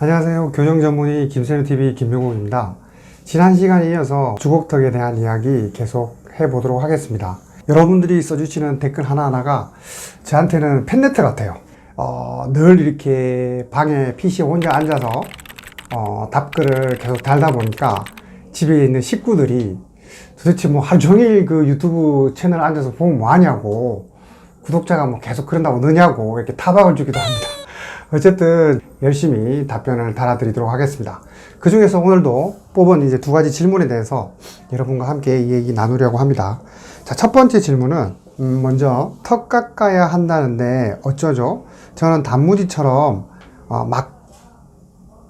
안녕하세요. 교정전문의 김세윤TV 김명국입니다. 지난 시간에 이어서 주걱턱에 대한 이야기 계속 해보도록 하겠습니다. 여러분들이 써주시는 댓글 하나하나가 저한테는 팬레터 같아요. 늘 이렇게 방에 PC에 혼자 앉아서 답글을 계속 달다 보니까 집에 있는 식구들이 도대체 뭐 하루 종일 그 유튜브 채널 앉아서 보면 뭐하냐고, 구독자가 뭐 계속 그런다고 느냐고 이렇게 타박을 주기도 합니다. 어쨌든 열심히 답변을 달아드리도록 하겠습니다. 그 중에서 오늘도 뽑은 이제 두 가지 질문에 대해서 여러분과 함께 이 얘기 나누려고 합니다. 자, 첫 번째 질문은 먼저 턱 깎아야 한다는데 어쩌죠? 저는 단무지처럼 막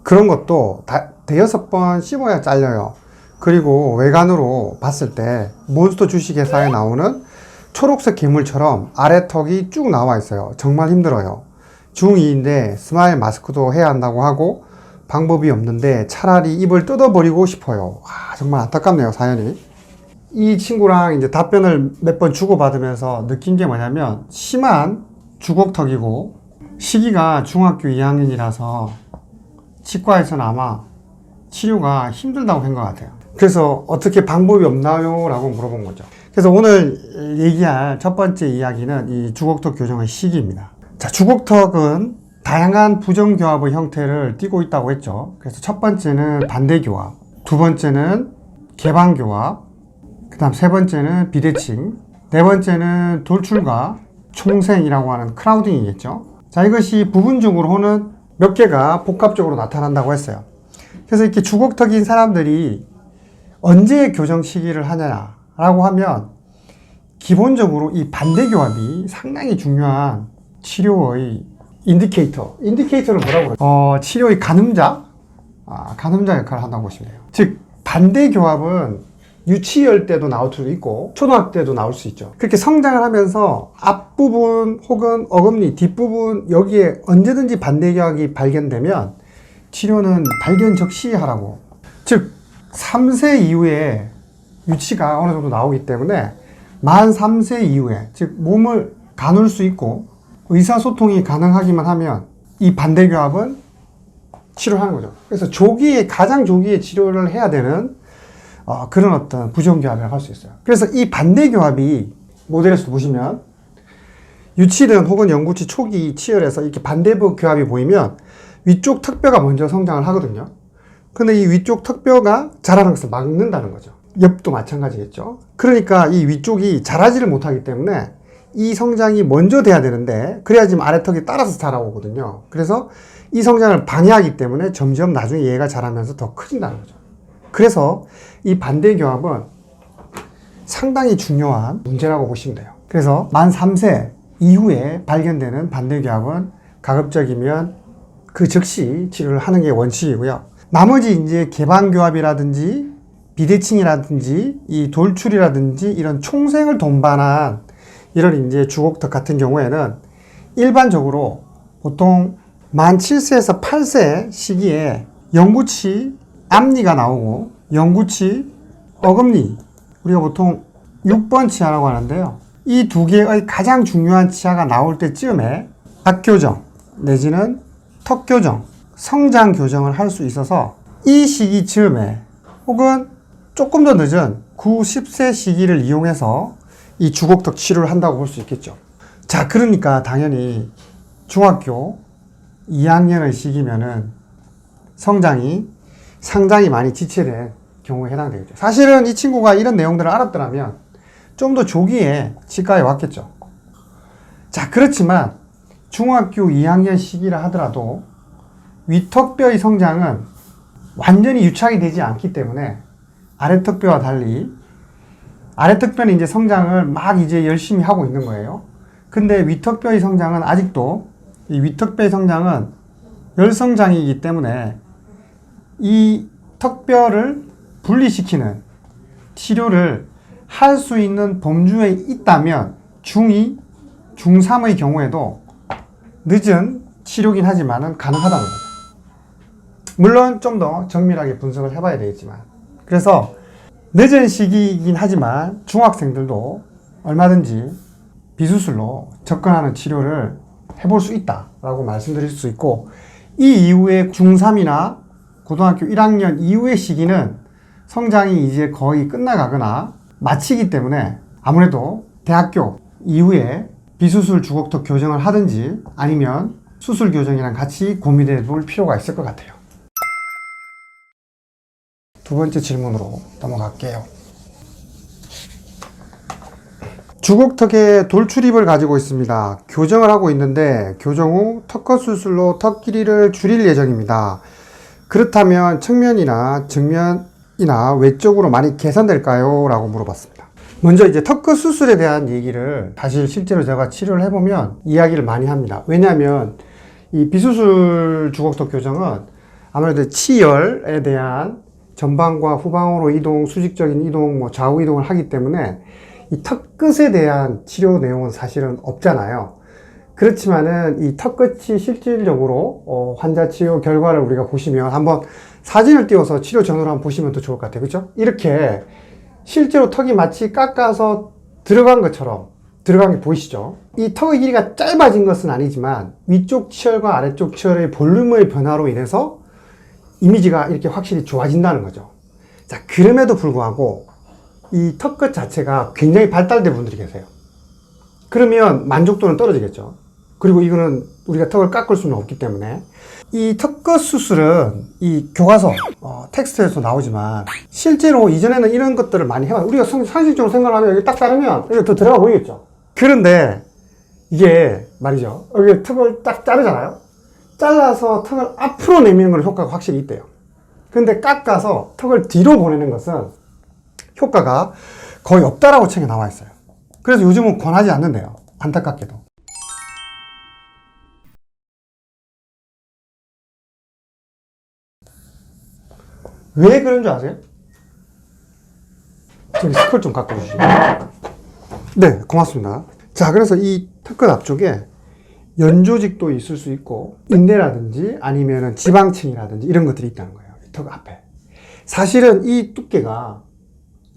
그런 것도 대여섯 번 씹어야 잘려요. 그리고 외관으로 봤을 때 몬스터 주식회사에 나오는 초록색 괴물처럼 아래 턱이 쭉 나와 있어요. 정말 힘들어요. 중2인데 스마일 마스크도 해야 한다고 하고 방법이 없는데 차라리 입을 뜯어버리고 싶어요. 정말 안타깝네요, 사연이. 이 친구랑 이제 답변을 몇 번 주고받으면서 느낀 게 뭐냐면, 심한 주걱턱이고 시기가 중학교 2학년이라서 치과에서는 아마 치료가 힘들다고 한 것 같아요. 그래서 어떻게 방법이 없나요? 라고 물어본 거죠. 그래서 오늘 얘기할 첫 번째 이야기는 이 주걱턱 교정의 시기입니다. 자, 주걱턱은 다양한 부정교합의 형태를 띠고 있다고 했죠. 그래서 첫 번째는 반대교합, 두 번째는 개방교합, 그 다음 세 번째는 비대칭, 네 번째는 돌출과 총생이라고 하는 크라우딩이겠죠. 자, 이것이 부분적으로는 몇 개가 복합적으로 나타난다고 했어요. 그래서 이렇게 주걱턱인 사람들이 언제 교정 시기를 하냐라고 하면, 기본적으로 이 반대교합이 상당히 중요한 치료의 인디케이터를 뭐라고 그러죠? 치료의 가늠자? 가늠자 역할을 한다고 보시면 돼요. 즉, 반대교합은 유치열 때도 나올 수도 있고 초등학교 때도 나올 수 있죠. 그렇게 성장을 하면서 앞부분 혹은 어금니 뒷부분 여기에 언제든지 반대교합이 발견되면 치료는 발견 적시 하라고. 즉, 3세 이후에 유치가 어느 정도 나오기 때문에 만 3세 이후에, 즉 몸을 가눌 수 있고 의사소통이 가능하기만 하면 이 반대교합은 치료하는 거죠. 그래서 가장 조기에 치료를 해야 되는 그런 어떤 부정교합이라고 할 수 있어요. 그래서 이 반대교합이 모델에서 보시면 유치든 혹은 영구치 초기 치열에서 이렇게 반대부 교합이 보이면 위쪽 턱뼈가 먼저 성장을 하거든요. 근데 이 위쪽 턱뼈가 자라는 것을 막는다는 거죠. 옆도 마찬가지겠죠. 그러니까 이 위쪽이 자라지를 못하기 때문에 이 성장이 먼저 돼야 되는데, 그래야지 아래턱이 따라서 자라오거든요. 그래서 이 성장을 방해하기 때문에 점점 나중에 얘가 자라면서 더 커진다는 거죠. 그래서 이 반대교합은 상당히 중요한 문제라고 보시면 돼요. 그래서 만 3세 이후에 발견되는 반대교합은 가급적이면 그 즉시 치료를 하는 게 원칙이고요. 나머지 이제 개방교합이라든지 비대칭이라든지 이 돌출이라든지 이런 총생을 동반한 이런 이제 주걱턱 같은 경우에는 일반적으로 보통 만 7세에서 8세 시기에 영구치 앞니가 나오고 영구치 어금니, 우리가 보통 6번 치아라고 하는데요. 이 두 개의 가장 중요한 치아가 나올 때쯤에 박교정 내지는 턱교정, 성장 교정을 할 수 있어서 이 시기 즈음에 혹은 조금 더 늦은 9, 10세 시기를 이용해서 이 주걱턱 치료를 한다고 볼 수 있겠죠. 자, 그러니까 당연히 중학교 2학년의 시기면은 성장이 상당히 많이 지체된 경우에 해당되겠죠. 사실은 이 친구가 이런 내용들을 알았더라면 좀 더 조기에 치과에 왔겠죠. 자, 그렇지만 중학교 2학년 시기라 하더라도 위턱뼈의 성장은 완전히 유착이 되지 않기 때문에 아래턱뼈와 달리 아래턱뼈는 이제 성장을 막 이제 열심히 하고 있는 거예요. 근데 위턱뼈의 성장은 아직도, 이 위턱뼈의 성장은 열성장이기 때문에 이 턱뼈를 분리시키는 치료를 할 수 있는 범주에 있다면 중2, 중3의 경우에도 늦은 치료긴 하지만은 가능하다는 거죠. 물론 좀 더 정밀하게 분석을 해봐야 되겠지만, 그래서 늦은 시기이긴 하지만 중학생들도 얼마든지 비수술로 접근하는 치료를 해볼 수 있다라고 말씀드릴 수 있고, 이 이후에 중3이나 고등학교 1학년 이후의 시기는 성장이 이제 거의 끝나가거나 마치기 때문에 아무래도 대학교 이후에 비수술 주걱턱 교정을 하든지 아니면 수술 교정이랑 같이 고민해 볼 필요가 있을 것 같아요. 두 번째 질문으로 넘어갈게요. 주걱턱에 돌출입을 가지고 있습니다. 교정을 하고 있는데 교정 후 턱컷 수술로 턱 길이를 줄일 예정입니다. 그렇다면 측면이나 정면이나 외적으로 많이 개선될까요? 라고 물어봤습니다. 먼저 이제 턱컷 수술에 대한 얘기를 사실 실제로 제가 치료를 해보면 이야기를 많이 합니다. 왜냐하면 이 비수술 주걱턱 교정은 아무래도 치열에 대한 전방과 후방으로 이동, 수직적인 이동, 좌우 이동을 하기 때문에 이 턱끝에 대한 치료 내용은 사실은 없잖아요. 그렇지만은 이 턱끝이 실질적으로 환자 치료 결과를 우리가 보시면 한번 사진을 띄워서 치료 전후를 한번 보시면 더 좋을 것 같아요. 그렇죠? 이렇게 실제로 턱이 마치 깎아서 들어간 것처럼 들어간 게 보이시죠? 이 턱의 길이가 짧아진 것은 아니지만 위쪽 치열과 아래쪽 치열의 볼륨의 변화로 인해서 이미지가 이렇게 확실히 좋아진다는 거죠. 자, 그럼에도 불구하고 이 턱끝 자체가 굉장히 발달된 분들이 계세요. 그러면 만족도는 떨어지겠죠. 그리고 이거는 우리가 턱을 깎을 수는 없기 때문에 이 턱끝 수술은 이 교과서 텍스트에서 나오지만 실제로 이전에는 이런 것들을 많이 해봤어요. 우리가 상식적으로 생각하면 여기 딱 자르면 여기 더 들어가 보이겠죠. 그런데 이게 말이죠. 여기 턱을 딱 자르잖아요. 잘라서 턱을 앞으로 내미는 건 효과가 확실히 있대요. 그런데 깎아서 턱을 뒤로 보내는 것은 효과가 거의 없다라고 책에 나와 있어요. 그래서 요즘은 권하지 않는데요. 안타깝게도. 왜 그런 줄 아세요? 저기 스컬 좀 깎아주시죠. 네, 고맙습니다. 자, 그래서 이 턱끝 앞쪽에 연조직도 있을 수 있고 인대라든지 아니면은 지방층이라든지 이런 것들이 있다는 거예요. 이 턱 앞에. 사실은 이 두께가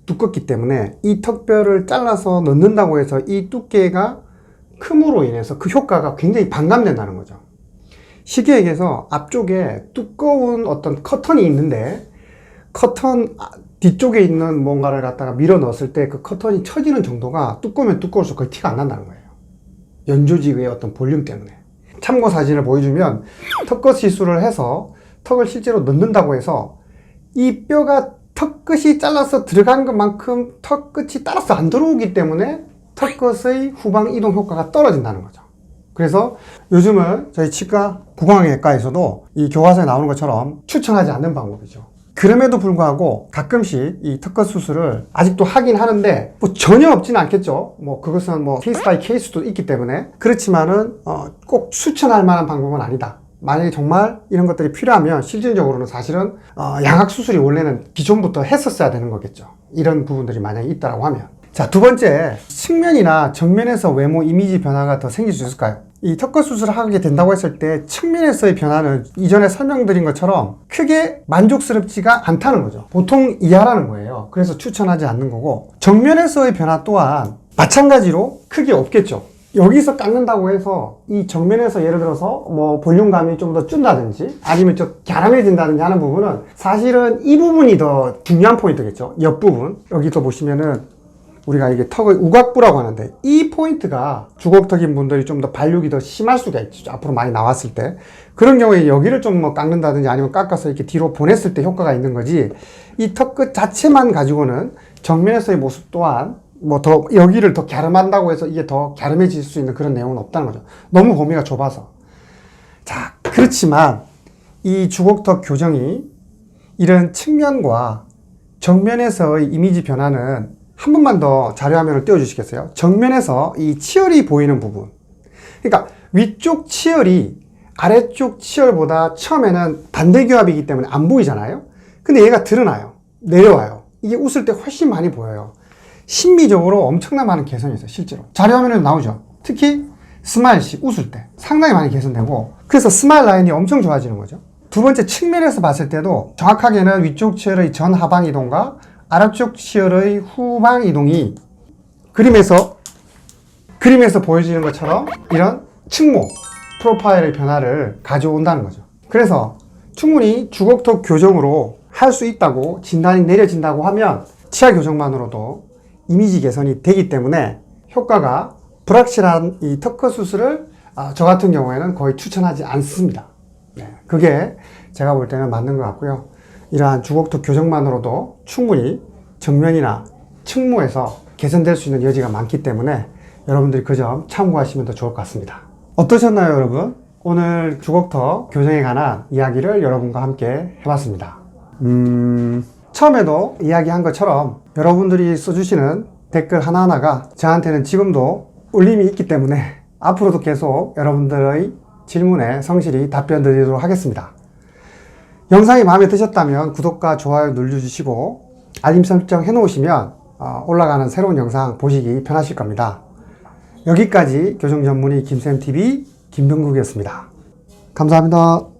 두껍기 때문에 이 턱뼈를 잘라서 넣는다고 해서 이 두께가 큼으로 인해서 그 효과가 굉장히 반감된다는 거죠. 쉽게 얘기해서 앞쪽에 두꺼운 어떤 커튼이 있는데 커튼 뒤쪽에 있는 뭔가를 갖다가 밀어 넣었을 때 그 커튼이 처지는 정도가 두꺼우면 두꺼울수록 거의 티가 안 난다는 거예요. 연조직의 어떤 볼륨 때문에. 참고 사진을 보여주면 턱끝 시술을 해서 턱을 실제로 넣는다고 해서 이 뼈가 턱끝이 잘라서 들어간 것만큼 턱끝이 따라서 안 들어오기 때문에 턱끝의 후방 이동 효과가 떨어진다는 거죠. 그래서 요즘은 저희 치과 구강외과에서도 이 교과서에 나오는 것처럼 추천하지 않는 방법이죠. 그럼에도 불구하고 가끔씩 이 턱끝 수술을 아직도 하긴 하는데 전혀 없지는 않겠죠. 그것은 케이스 바이 케이스도 있기 때문에 그렇지만은 꼭 추천할 만한 방법은 아니다. 만약에 정말 이런 것들이 필요하면 실질적으로는 사실은 양악 수술이 원래는 기존부터 했었어야 되는 거겠죠. 이런 부분들이 만약에 있다라고 하면. 자, 두 번째, 측면이나 정면에서 외모 이미지 변화가 더 생길 수 있을까요? 이 턱끝 수술을 하게 된다고 했을 때 측면에서의 변화는 이전에 설명드린 것처럼 크게 만족스럽지가 않다는 거죠. 보통 이하라는 거예요. 그래서 추천하지 않는 거고, 정면에서의 변화 또한 마찬가지로 크게 없겠죠. 여기서 깎는다고 해서 이 정면에서 예를 들어서 볼륨감이 좀 더 준다든지 아니면 좀 갸름해진다든지 하는 부분은 사실은 이 부분이 더 중요한 포인트겠죠. 옆부분. 여기서 보시면은 우리가 이게 턱의 우각부라고 하는데 이 포인트가 주걱턱인 분들이 좀 더 발육이 더 심할 수가 있죠. 앞으로 많이 나왔을 때. 그런 경우에 여기를 좀 깎는다든지 아니면 깎아서 이렇게 뒤로 보냈을 때 효과가 있는 거지 이 턱끝 자체만 가지고는 정면에서의 모습 또한 더 여기를 더 갸름한다고 해서 이게 더 갸름해질 수 있는 그런 내용은 없다는 거죠. 너무 범위가 좁아서. 자, 그렇지만 이 주걱턱 교정이 이런 측면과 정면에서의 이미지 변화는 한 번만 더 자료화면을 띄워주시겠어요? 정면에서 이 치열이 보이는 부분. 그러니까 위쪽 치열이 아래쪽 치열보다 처음에는 반대교합이기 때문에 안 보이잖아요? 근데 얘가 드러나요. 내려와요. 이게 웃을 때 훨씬 많이 보여요. 심미적으로 엄청난 많은 개선이 있어요. 실제로 자료화면에 나오죠. 특히 스마일식 웃을 때 상당히 많이 개선되고 그래서 스마일 라인이 엄청 좋아지는 거죠. 두 번째 측면에서 봤을 때도 정확하게는 위쪽 치열의 전하방 이동과 아래쪽 치열의 후방 이동이 그림에서 보여지는 것처럼 이런 측모 프로파일의 변화를 가져온다는 거죠. 그래서 충분히 주걱턱 교정으로 할 수 있다고 진단이 내려진다고 하면 치아 교정만으로도 이미지 개선이 되기 때문에 효과가 불확실한 이 특허 수술을 저 같은 경우에는 거의 추천하지 않습니다. 그게 제가 볼 때는 맞는 것 같고요. 이러한 주걱턱 교정만으로도 충분히 정면이나 측무에서 개선될 수 있는 여지가 많기 때문에 여러분들이 그 점 참고하시면 더 좋을 것 같습니다. 어떠셨나요, 여러분? 오늘 주걱턱 교정에 관한 이야기를 여러분과 함께 해봤습니다. 처음에도 이야기한 것처럼 여러분들이 써주시는 댓글 하나하나가 저한테는 지금도 울림이 있기 때문에 앞으로도 계속 여러분들의 질문에 성실히 답변 드리도록 하겠습니다. 영상이 마음에 드셨다면 구독과 좋아요 눌러주시고 알림 설정 해놓으시면 올라가는 새로운 영상 보시기 편하실 겁니다. 여기까지 교정 전문의 김쌤TV 김병국이었습니다. 감사합니다.